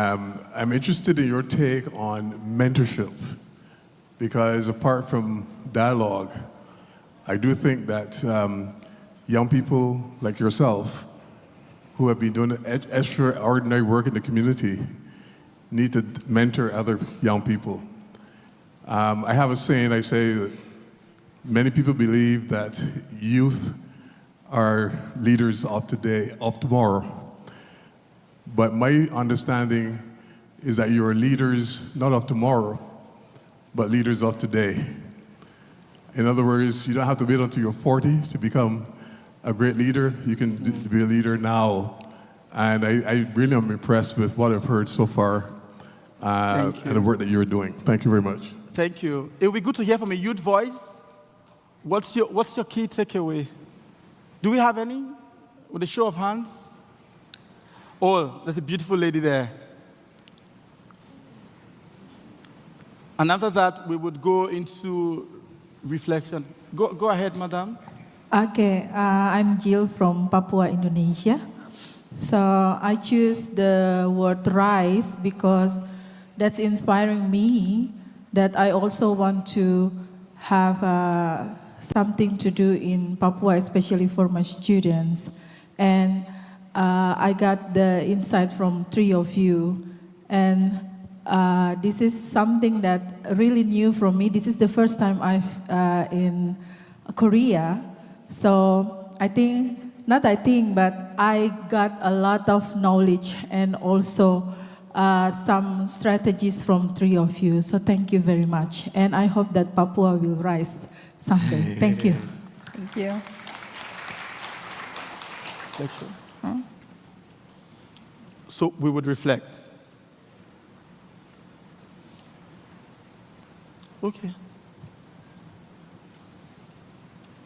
I'm interested in your take on mentorship, because apart from dialogue, I do think that young people like yourself who have been doing extraordinary work in the community need to mentor other young people. I have a saying, I say that many people believe that youth are leaders of today, of tomorrow. But my understanding is that you are leaders not of tomorrow, but leaders of today. In other words, you don't have to wait until you're 40 to become a great leader. You can be a leader now. And I really am impressed with what I've heard so far and the work that you're doing. Thank you very much. Thank you. It would be good to hear from a youth voice. What's your key takeaway? Do we have any? With a show of hands? Oh, there's a beautiful lady there. And after that, we would go into reflection. Go ahead, madam. Okay, I'm Jill from Papua, Indonesia. So I choose the word rise because that's inspiring me, that I also want to have something to do in Papua, especially for my students. And I got the insight from three of you. And this is something that really new for me. This is the first time I've in Korea. So but I got a lot of knowledge and also some strategies from three of you. So thank you very much. And I hope that Papua will rise someday. Thank you. Thank you. So we would reflect. Okay.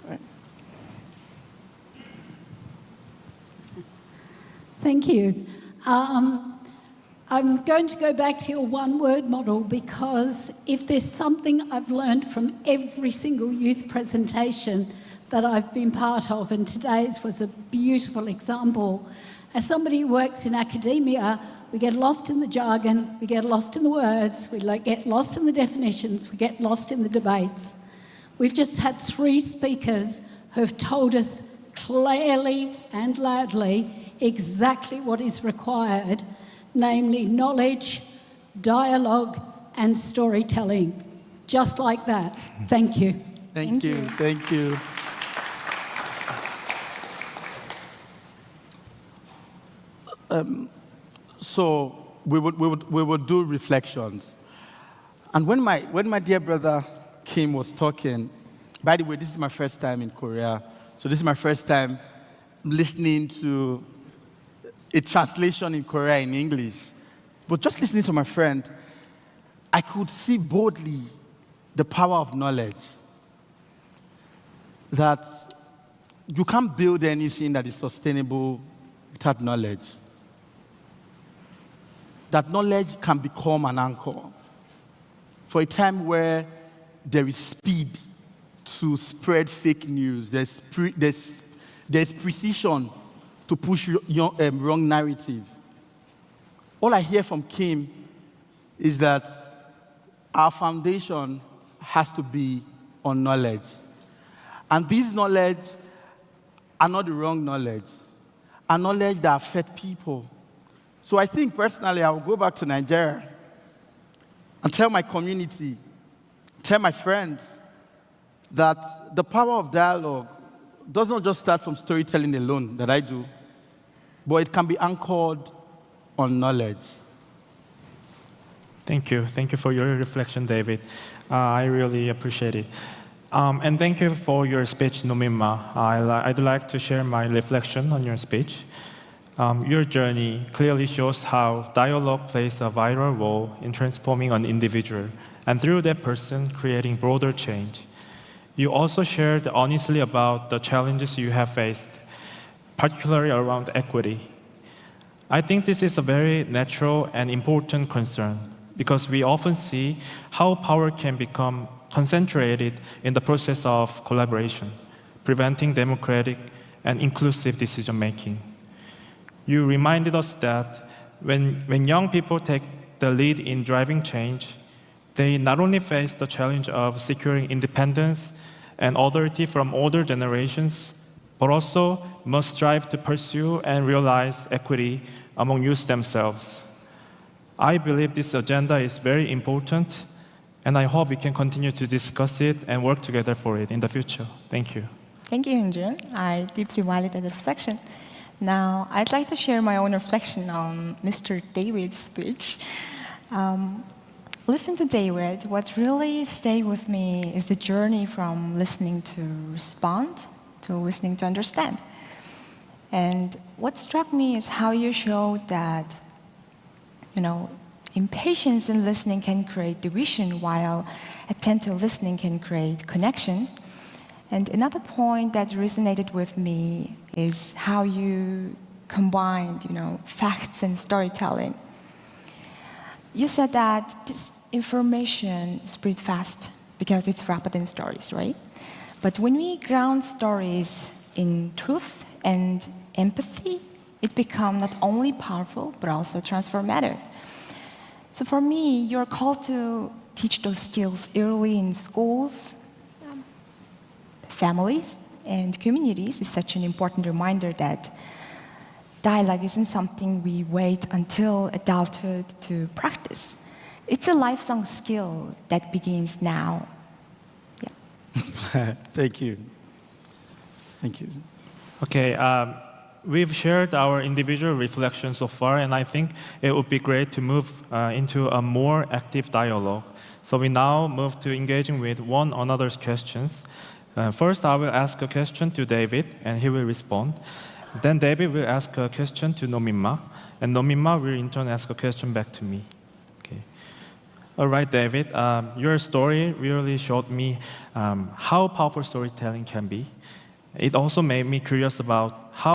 Right. Thank you. I'm going to go back to your one-word model, because if there's something I've learned from every single youth presentation that I've been part of, and today's was a beautiful example. As somebody who works in academia, we get lost in the jargon, we get lost in the words, we get lost in the definitions, we get lost in the debates. We've just had three speakers who have told us clearly and loudly exactly what is required, namely knowledge, dialogue, and storytelling. Just like that. Thank you. Thank you. Thank you. So we would do reflections. And when my dear brother Kim was talking, by the way, this is my first time in Korea, so this is my first time listening to a translation in Korea in English. But just listening to my friend, I could see boldly the power of knowledge. That you can't build anything that is sustainable without knowledge. That knowledge can become an anchor for a time where there is speed to spread fake news. There's precision to push wrong narrative. All I hear from Kim is that our foundation has to be on knowledge. And this knowledge are not the wrong knowledge, are knowledge that affect people. So I think personally I will go back to Nigeria and tell my community, tell my friends that the power of dialogue does not just start from storytelling alone that I do, but it can be anchored on knowledge. Thank you. Thank you for your reflection, David. I really appreciate it. And thank you for your speech, Nominmaa. I'd like to share my reflection on your speech. Your journey clearly shows how dialogue plays a vital role in transforming an individual, and through that person, creating broader change. You also shared honestly about the challenges you have faced, particularly around equity. I think this is a very natural and important concern, because we often see how power can become concentrated in the process of collaboration, preventing democratic and inclusive decision-making. You reminded us that when young people take the lead in driving change, they not only face the challenge of securing independence and authority from older generations, but also must strive to pursue and realize equity among youth themselves. I believe this agenda is very important, and I hope we can continue to discuss it and work together for it in the future. Thank you. Thank you, Hyunjoong. I deeply validate the reflection. Now, I'd like to share my own reflection on Mr. David's speech. Listen to David. What really stayed with me is the journey from listening to respond to listening to understand. And what struck me is how you showed that, impatience in listening can create division, while attentive listening can create connection. And another point that resonated with me is how you combined, facts and storytelling. You said that this information spreads fast because it's wrapped in stories, right? But when we ground stories in truth and empathy, it becomes not only powerful, but also transformative. So for me, your call to teach those skills early in schools, families, and communities is such an important reminder that dialogue isn't something we wait until adulthood to practice. It's a lifelong skill that begins now. Thank you. Thank you. Okay, we've shared our individual reflections so far, and I think it would be great to move into a more active dialogue. So we now move to engaging with one another's questions. First, I will ask a question to David, and he will respond. Then David will ask a question to Nominmaa, and Nominmaa will in turn ask a question back to me. Okay. All right, David, your story really showed me how powerful storytelling can be. It also made me curious about how